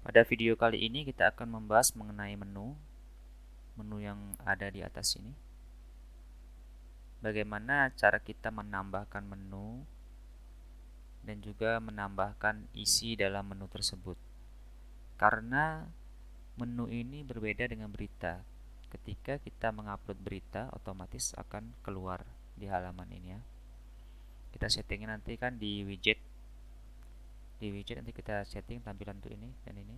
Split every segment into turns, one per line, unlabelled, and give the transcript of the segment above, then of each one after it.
Pada video kali ini kita akan membahas mengenai menu yang ada di atas ini. Bagaimana cara kita menambahkan menu dan juga menambahkan isi dalam menu tersebut. Karena menu ini berbeda dengan berita. Ketika kita mengupload berita, otomatis akan keluar di halaman ini ya. Kita settingnya nanti kan di widget. Di widget nanti kita setting tampilan untuk ini dan ini.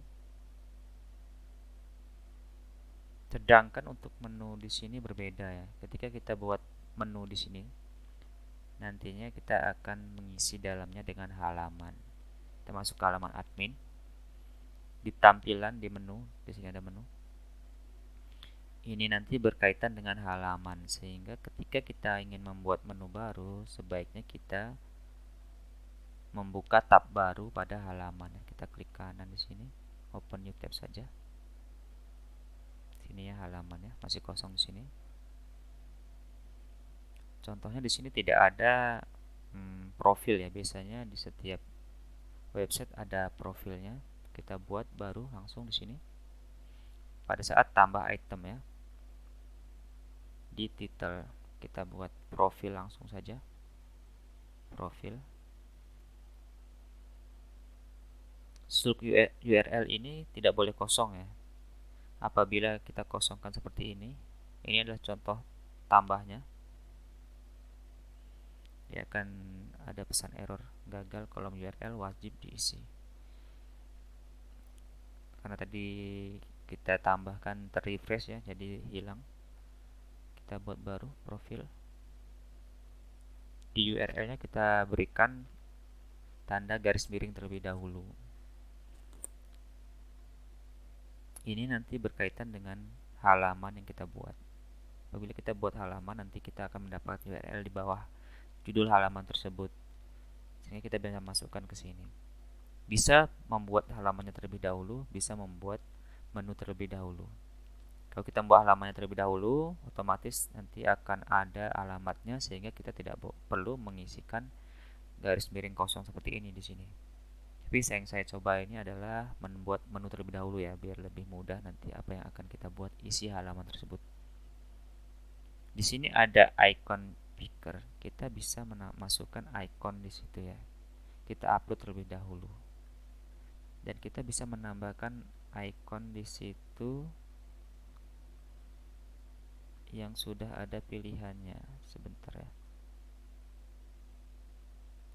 Sedangkan untuk menu di sini berbeda ya. Ketika kita buat menu di sini, nantinya kita akan mengisi dalamnya dengan halaman. Kita masuk ke halaman admin. Di tampilan di menu, di sini ada menu. Ini nanti berkaitan dengan halaman, sehingga ketika kita ingin membuat menu baru, sebaiknya kita membuka tab baru pada halaman. Kita klik kanan di sini, open new tab saja. Sini ya halamannya, masih kosong di sini. Contohnya di sini tidak ada profil ya. Biasanya di setiap website ada profilnya. Kita buat baru langsung di sini. Pada saat tambah item ya, di title kita buat profil langsung saja. Profil. Struktur URL ini tidak boleh kosong ya. Apabila kita kosongkan seperti ini adalah contoh tambahnya. Dia akan ada pesan error, gagal kolom URL wajib diisi. Karena tadi kita tambahkan terrefresh ya, jadi hilang. Kita buat baru profil. Di URL-nya kita berikan tanda garis miring terlebih dahulu. Ini nanti berkaitan dengan halaman yang kita buat. Apabila kita buat halaman, nanti kita akan mendapat URL di bawah judul halaman tersebut, sehingga kita bisa masukkan ke sini. Bisa membuat halamannya terlebih dahulu, bisa membuat menu terlebih dahulu. Kalau kita membuat halamannya terlebih dahulu, otomatis nanti akan ada alamatnya, sehingga kita tidak perlu mengisikan garis miring kosong seperti ini di sini. Tapi yang saya coba ini adalah membuat menu terlebih dahulu ya, biar lebih mudah nanti apa yang akan kita buat isi halaman tersebut. Di sini ada icon picker. Kita bisa masukkan icon di situ ya. Kita upload terlebih dahulu. Dan kita bisa menambahkan icon di situ yang sudah ada pilihannya. Sebentar ya.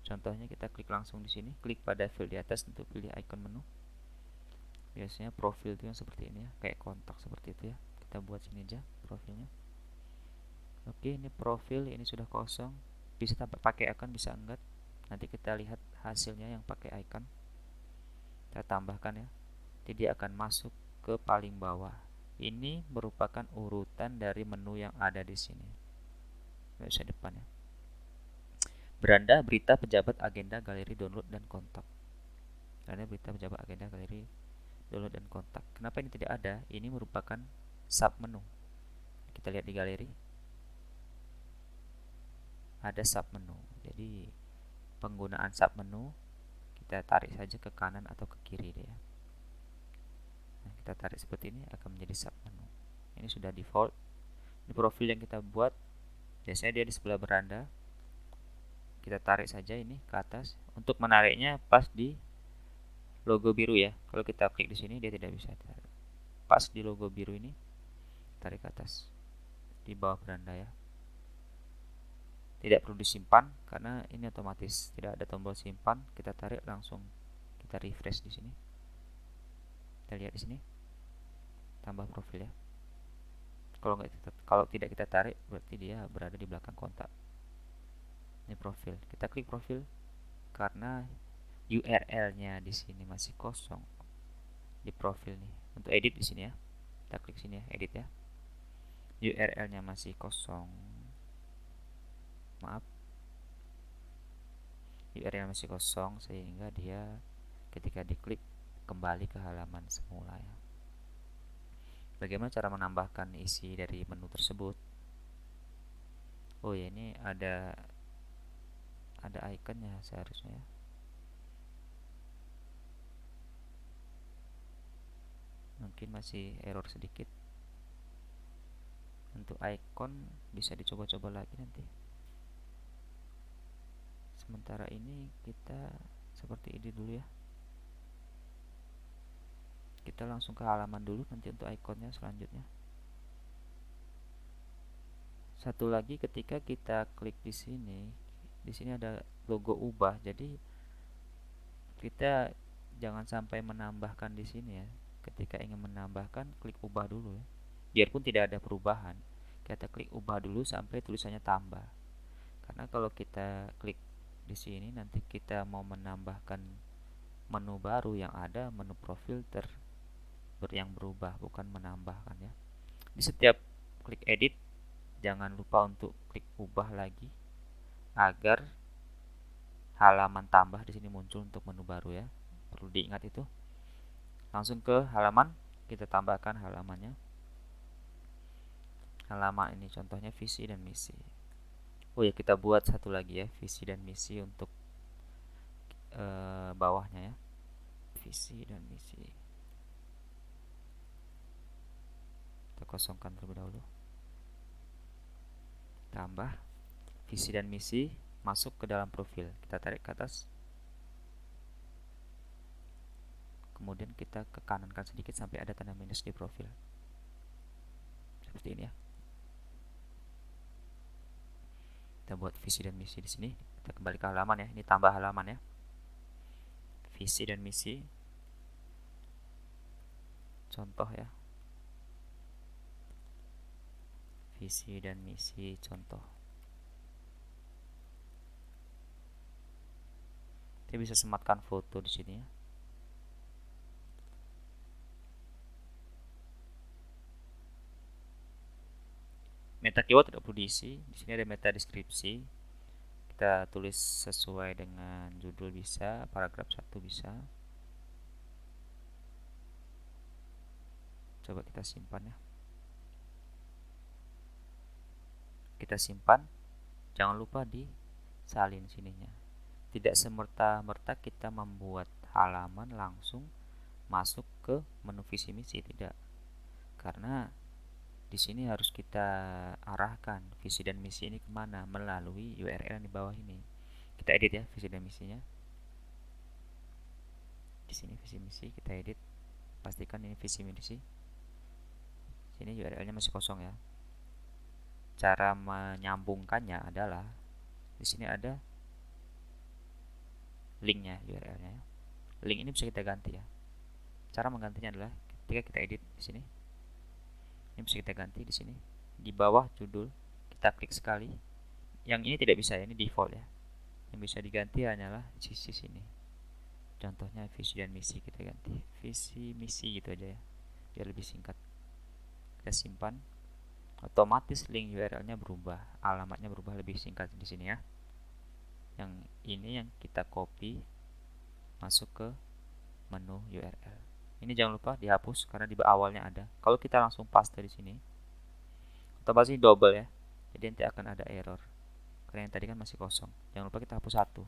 Contohnya kita klik langsung di sini, klik pada fill di atas untuk pilih icon menu. Biasanya profil itu yang seperti ini ya, kayak kontak seperti itu ya. Kita buat sini aja profilnya. Oke, ini profil, ini sudah kosong. Bisa pakai icon, bisa enggak. Nanti kita lihat hasilnya yang pakai icon. Kita tambahkan ya. Jadi dia akan masuk ke paling bawah. Ini merupakan urutan dari menu yang ada di sini. Website depan ya. Beranda, berita, pejabat, agenda, galeri, download, dan kontak. Beranda, berita, pejabat, agenda, galeri, download, dan kontak. Kenapa ini tidak ada? Ini merupakan sub menu. Kita lihat di galeri. Ada sub menu. Jadi penggunaan sub menu kita tarik saja ke kanan atau ke kiri ya. Nah, kita tarik seperti ini akan menjadi sub menu. Ini sudah default. Ini profil yang kita buat. Biasanya dia di sebelah beranda. Kita tarik saja ini ke atas. Untuk menariknya pas di logo biru ya. Kalau kita klik di sini dia tidak bisa tarik. Pas di logo biru ini tarik ke atas. Di bawah beranda ya. Tidak perlu disimpan karena ini otomatis, tidak ada tombol simpan. Kita tarik langsung, kita refresh di sini. Kita lihat di sini, tambah profil ya. Kalau tidak kita tarik, berarti dia berada di belakang kontak. Ini profil. Kita klik profil karena URL-nya di sini masih kosong di profil nih. Untuk edit di sini ya, kita klik sini ya, edit ya. URL-nya masih kosong. Maaf, URL masih kosong sehingga dia ketika diklik kembali ke halaman semula ya. Bagaimana cara menambahkan isi dari menu tersebut? Oh ya, ini ada ikonnya seharusnya ya. mungkin masih error sedikit. Untuk icon bisa dicoba-coba lagi nanti. Sementara ini kita seperti ini dulu ya. Kita langsung ke halaman dulu nanti untuk ikonnya selanjutnya. Satu lagi, ketika kita klik di sini ada logo ubah. Jadi kita jangan sampai menambahkan di sini ya. Ketika ingin menambahkan, klik ubah dulu ya. Biarpun tidak ada perubahan, kita klik ubah dulu sampai tulisannya tambah. Karena kalau kita klik di sini nanti kita mau menambahkan menu baru, yang ada menu profil yang berubah, bukan menambahkan ya. Di setiap klik edit jangan lupa untuk klik ubah lagi agar halaman tambah di sini muncul untuk menu baru ya. Perlu diingat itu. Langsung ke halaman, kita tambahkan halamannya. Halaman ini contohnya visi dan misi. Oh ya, kita buat satu lagi ya, visi dan misi untuk bawahnya ya. Visi dan misi. Kita kosongkan terlebih dahulu. Tambah visi dan misi, masuk ke dalam profil. Kita tarik ke atas. Kemudian kita ke kanankan sedikit sampai ada tanda minus di profil. Seperti ini ya. Kita buat visi dan misi di sini. Kita kembali ke halaman ya. Ini tambah halaman ya. Visi dan misi. Contoh ya. Visi dan misi contoh. Kita bisa sematkan foto di sini ya. Meta keyword tidak perlu diisi. Di sini ada meta deskripsi. Kita tulis sesuai dengan judul bisa, paragraf 1 bisa. Coba kita simpan ya. Kita simpan. Jangan lupa disalin sininya. Tidak semerta-merta kita membuat halaman langsung masuk ke menu visi misi, tidak. Karena di sini harus kita arahkan visi dan misi ini kemana, melalui URL yang di bawah ini. Kita edit ya visi dan misinya. Di sini visi misi kita edit, pastikan ini visi misi. Sini URL-nya masih kosong ya. Cara menyambungkannya adalah di sini ada linknya, URL-nya. Link ini bisa kita ganti ya. Cara menggantinya adalah ketika kita edit di sini. Ini bisa kita ganti di sini. Di bawah judul kita klik sekali. Yang ini tidak bisa ya, ini default ya. Yang bisa diganti hanyalah sisi sini. Contohnya visi dan misi, kita ganti visi misi gitu aja ya, biar lebih singkat. Kita simpan. Otomatis link URL-nya berubah, alamatnya berubah lebih singkat di sini ya. Yang ini yang kita copy masuk ke menu URL. Ini jangan lupa dihapus karena di awalnya ada. Kalau kita langsung paste di sini, otomatis ini double ya. Jadi nanti akan ada error. Karena yang tadi kan masih kosong. Jangan lupa kita hapus satu.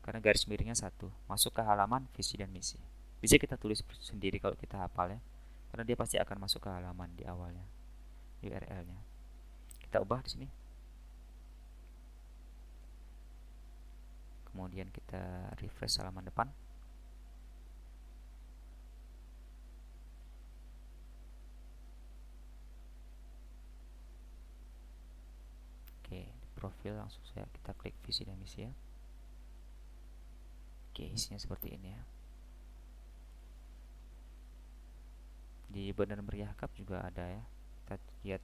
Karena garis miringnya satu. Masuk ke halaman visi dan misi. Bisa kita tulis sendiri kalau kita hafal ya. Karena dia pasti akan masuk ke halaman di awalnya. URL-nya. Kita ubah di sini. Kemudian kita refresh halaman depan. Oke, profil langsung kita klik visi dan misi ya. Oke, isinya seperti ini ya. Di Benar Meriah Cup juga ada ya. Kita lihat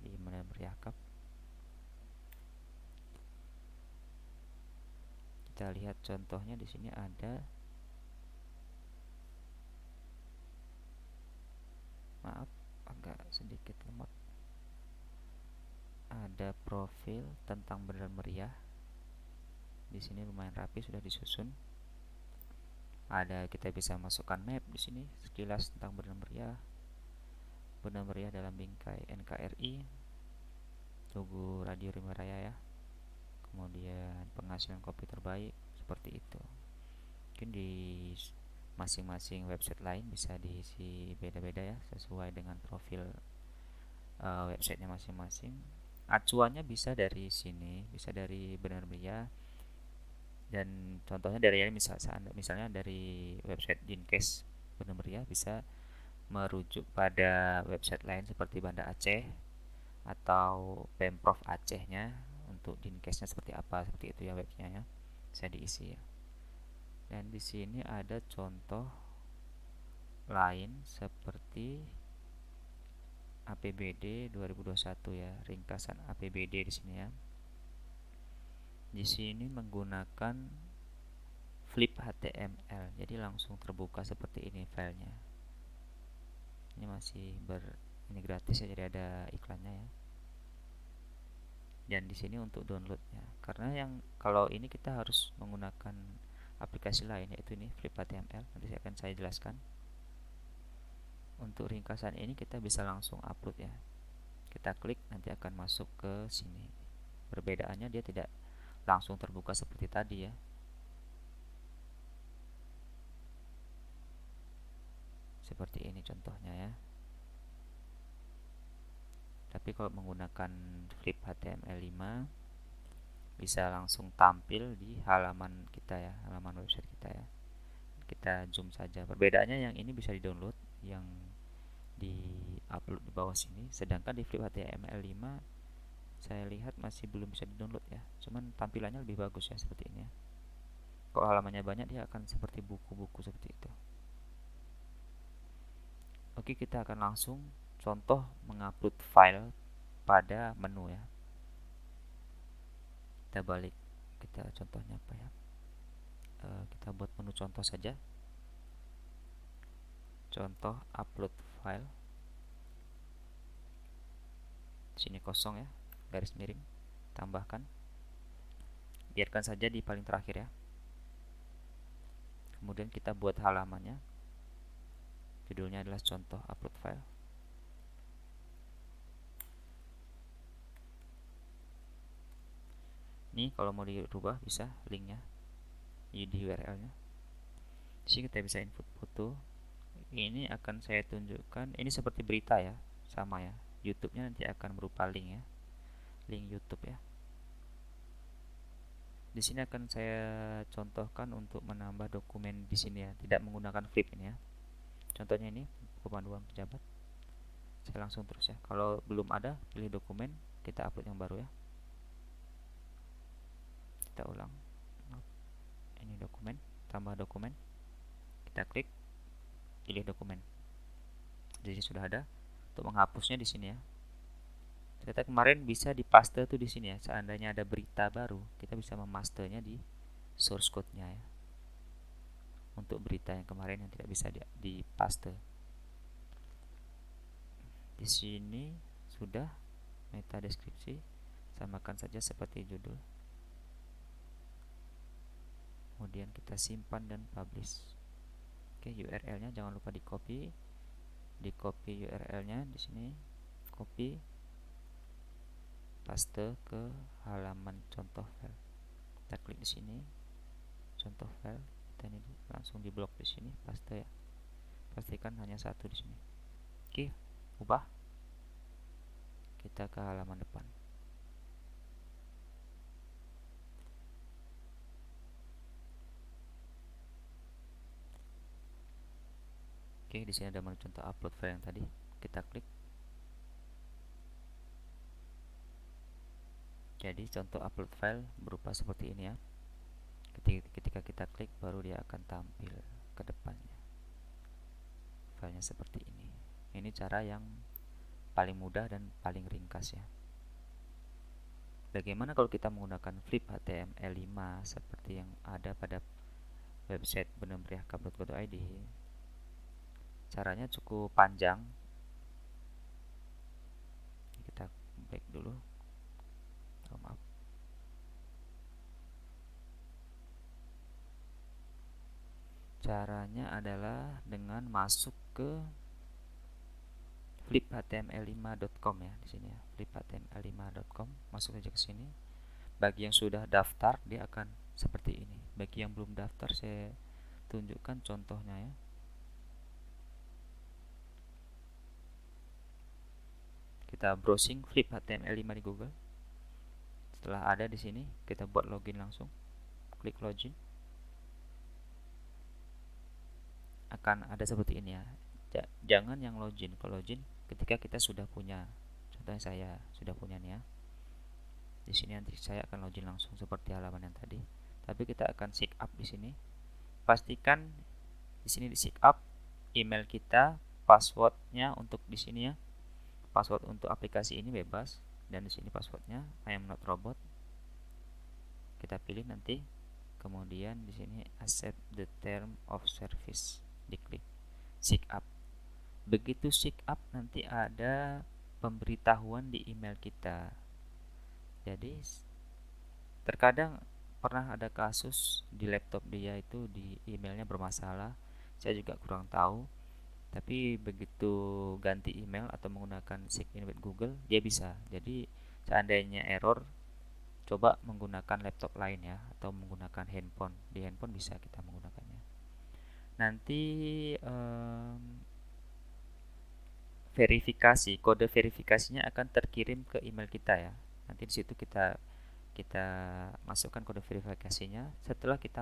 di Benar Meriah Cup. Kita lihat contohnya di sini ada. Maaf, agak sedikit lemot. Ada profil tentang Benar Meriah. Di sini lumayan rapi, sudah disusun. Ada, kita bisa masukkan map di sini sekilas tentang Benar Meriah. Benar Meriah dalam bingkai NKRI, logo Radio Rimba Raya ya. Kemudian penghasilan kopi terbaik, seperti itu. Mungkin masing-masing website lain bisa diisi beda-beda ya, sesuai dengan profil websitenya masing-masing. Acuannya bisa dari sini, bisa dari Benar Meriah, dan contohnya dari misalnya dari website Dinkes Benar Meriah bisa merujuk pada website lain seperti Banda Aceh atau Pemprov Acehnya, untuk Dinkesnya seperti apa, seperti itu ya webnya ya, bisa diisi ya. Dan di sini ada contoh lain seperti APBD 2021 ya, ringkasan APBD di sini ya. Di sini menggunakan Flip HTML, jadi langsung terbuka seperti ini filenya. Ini ini gratis ya, jadi ada iklannya ya. Dan di sini untuk downloadnya, karena yang kalau ini kita harus menggunakan aplikasi lain, yaitu ini Flip HTML. Nanti akan saya jelaskan. Untuk ringkasan ini kita bisa langsung upload ya. Kita klik, nanti akan masuk ke sini. Perbedaannya dia tidak langsung terbuka seperti tadi ya. Seperti ini contohnya ya. Tapi kalau menggunakan Flip HTML5 bisa langsung tampil di halaman kita ya, halaman website kita ya. Kita zoom saja. Perbedaannya yang ini bisa di-download, yang di-upload di bawah sini. Sedangkan di Flip HTML5 saya lihat masih belum bisa di-download ya. Cuman tampilannya lebih bagus ya, seperti ini ya. Kalau halamannya banyak dia akan seperti buku-buku seperti itu. Oke, kita akan langsung contoh mengupload file pada menu ya. Kita balik, kita contohnya apa ya, kita buat menu contoh saja. Contoh upload file, sini kosong ya, garis miring, tambahkan, biarkan saja di paling terakhir ya. Kemudian kita buat halamannya, judulnya adalah contoh upload file. Ini kalau mau dirubah bisa linknya di URL-nya. Di sini kita bisa input foto. Ini akan saya tunjukkan, ini seperti berita ya, sama ya. YouTube-nya nanti akan berupa link ya, link YouTube ya. Di sini akan saya contohkan untuk menambah dokumen di sini ya, tidak menggunakan Flip ini ya. Contohnya ini pemanduan pejabat. Saya langsung terus ya. Kalau belum ada, pilih dokumen, kita upload yang baru ya. Kita ulang. Ini dokumen, tambah dokumen. Kita klik, pilih dokumen. Jadi sudah ada. Untuk menghapusnya di sini ya. Ternyata kemarin bisa dipaste tuh di sini ya. Seandainya ada berita baru, kita bisa memastenya di source code-nya ya. Untuk berita yang kemarin yang tidak bisa dipaste. Di sini sudah meta deskripsi, samakan saja seperti judul. Kemudian kita simpan dan publish. Oke, URL-nya jangan lupa di copy URL-nya di sini, copy, paste ke halaman contoh file. Kita klik di sini, contoh file, kita ini langsung di blok di sini, paste ya. Pastikan hanya satu di sini. Oke, ubah. Kita ke halaman depan. Oke, di sini ada menu contoh upload file yang tadi. Kita klik. Jadi contoh upload file berupa seperti ini ya. Ketika kita klik, baru dia akan tampil ke depannya. Filenya seperti ini. Ini cara yang paling mudah dan paling ringkas ya. Bagaimana kalau kita menggunakan Flip HTML5 seperti yang ada pada website benermeriah.co.id? Caranya cukup panjang. Kita back dulu. Oh, maaf. Caranya adalah dengan masuk ke fliphtml5.com ya, di sini ya, fliphtml5.com. Masuk aja ke sini. Bagi yang sudah daftar, dia akan seperti ini. Bagi yang belum daftar, saya tunjukkan contohnya ya. Kita browsing flip HTML5 di Google. Setelah ada di sini, kita buat login langsung. Klik login. Akan ada seperti ini ya. Jangan yang login. Kalau login ketika kita sudah punya. Contohnya saya sudah punya nih ya. Di sini nanti saya akan login langsung seperti halaman yang tadi. Tapi kita akan sign up di sini. Pastikan di sini di sign up email kita, passwordnya untuk di sini ya. Password untuk aplikasi ini bebas dan di sini passwordnya I am not robot. Kita pilih nanti. Kemudian di sini accept the term of service, diklik sign up. Begitu sign up nanti ada pemberitahuan di email kita. Jadi terkadang pernah ada kasus di laptop dia itu di emailnya bermasalah. Saya juga kurang tahu. Tapi begitu ganti email atau menggunakan sign in with Google, dia bisa. Jadi seandainya error, coba menggunakan laptop lain ya, atau menggunakan handphone. Di handphone bisa kita menggunakannya. Nanti verifikasi, kode verifikasinya akan terkirim ke email kita ya. Nanti di situ kita kita masukkan kode verifikasinya. Setelah kita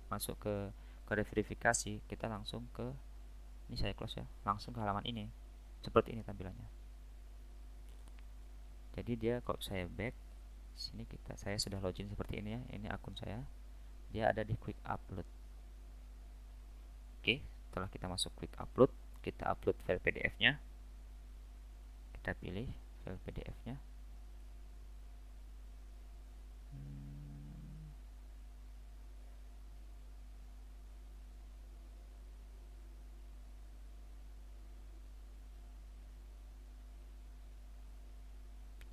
masuk ke kode verifikasi, kita langsung ke, ini saya close ya, langsung ke halaman ini. Seperti ini tampilannya. Jadi dia kalau saya back sini, saya sudah login seperti ini ya. Ini akun saya. Dia ada di quick upload. Oke, setelah kita masuk quick upload, kita upload file PDF-nya. Kita pilih file PDF-nya.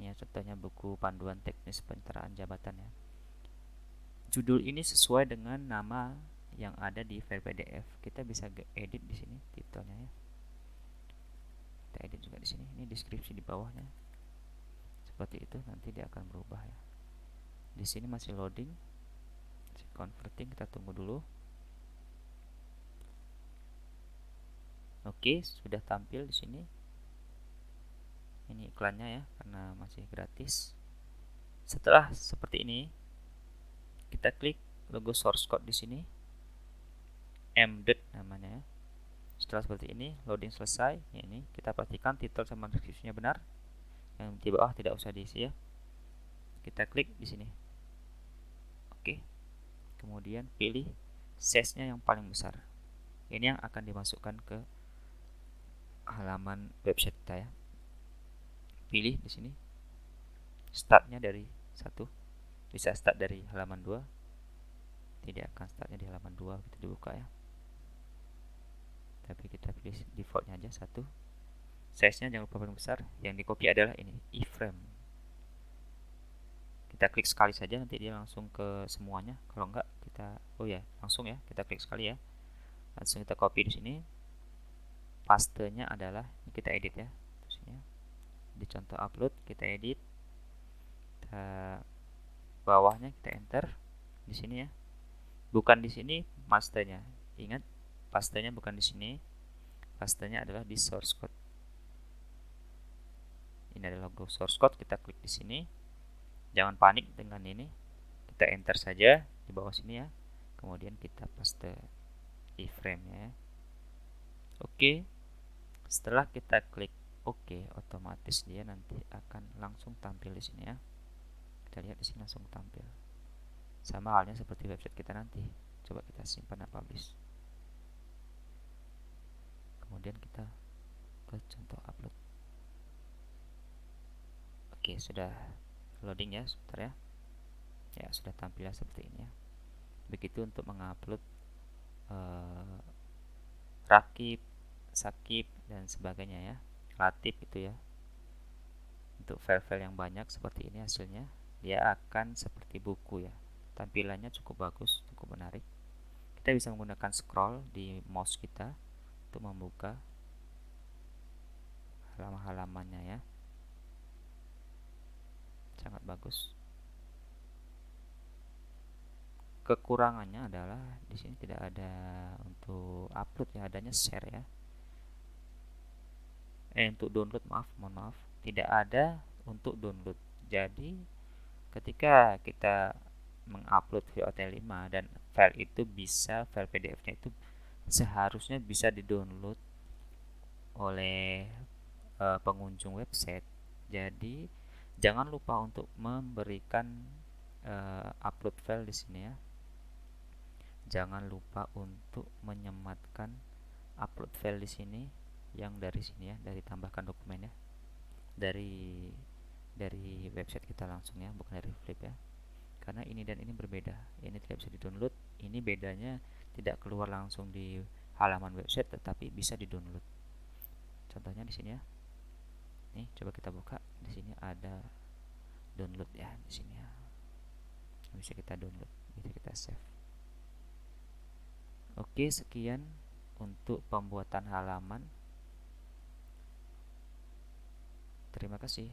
Ini ya, contohnya buku panduan teknis pencernaan jabatan ya. Judul ini sesuai dengan nama yang ada di file PDF. Kita bisa edit di sini titelnya ya. Kita edit juga di sini. Ini deskripsi di bawahnya. Seperti itu, nanti dia akan berubah ya. Di sini masih loading, masih converting, kita tunggu dulu. Oke, sudah tampil di sini. Ini iklannya ya, karena masih gratis. Setelah seperti ini, kita klik logo source code di sini, embedded namanya ya. Setelah seperti ini, loading selesai. Ini kita pastikan titel sama deskripsinya benar. Yang di bawah tidak usah diisi ya. Kita klik di sini. Oke. Kemudian pilih size-nya yang paling besar. Ini yang akan dimasukkan ke halaman website kita ya. Pilih di sini. Startnya dari 1. Bisa start dari halaman 2. Tidak akan startnya di halaman 2 kita dibuka ya. Tapi kita pilih defaultnya aja 1. Size-nya jangan lupa paling besar. Yang di copy adalah ini, iframe. Kita klik sekali saja, nanti dia langsung ke semuanya. Kalau enggak kita, oh ya, langsung ya, kita klik sekali ya. Langsung kita copy di sini. Pastenya adalah ini, kita edit ya. Terus ini, di contoh upload kita edit. Kita bawahnya kita enter di sini ya. Bukan di sini pastenya. Ingat, pastenya bukan di sini. Pastenya adalah di source code. Ini adalah logo source code, kita klik di sini. Jangan panik dengan ini. Kita enter saja di bawah sini ya. Kemudian kita paste iframe-nya ya. Oke. Setelah kita klik oke, otomatis dia nanti akan langsung tampil di sini ya. Kita lihat di sini langsung tampil. Sama halnya seperti website kita nanti. Coba kita simpan dan publish. Kemudian kita ke contoh upload. Oke, sudah loading ya, sebentar ya. Ya, sudah tampil seperti ini ya. Begitu untuk mengupload rakib, sakib dan sebagainya ya. Latif itu ya. Untuk file-file yang banyak seperti ini hasilnya, dia akan seperti buku ya. Tampilannya cukup bagus, cukup menarik. Kita bisa menggunakan scroll di mouse kita untuk membuka halaman-halamannya ya. Sangat bagus. kekurangannya adalah di sini tidak ada untuk upload ya, adanya share ya. Untuk download, mohon maaf, tidak ada untuk download. Jadi ketika kita mengupload VOT5 dan file itu bisa, file PDF-nya itu seharusnya bisa didownload oleh pengunjung website. Jadi jangan lupa untuk memberikan upload file di sini ya. Jangan lupa untuk menyematkan upload file di sini, yang dari sini ya, dari tambahkan dokumen ya, dari website kita langsung ya, bukan dari Flip ya. Karena ini dan ini berbeda, ini tidak bisa di-download, ini bedanya tidak keluar langsung di halaman website tetapi bisa di-download. Contohnya di sini ya. Nih, coba kita buka. Di sini ada download ya, di sini ya. Bisa kita download, bisa kita save. Oke, sekian untuk pembuatan halaman. Terima kasih.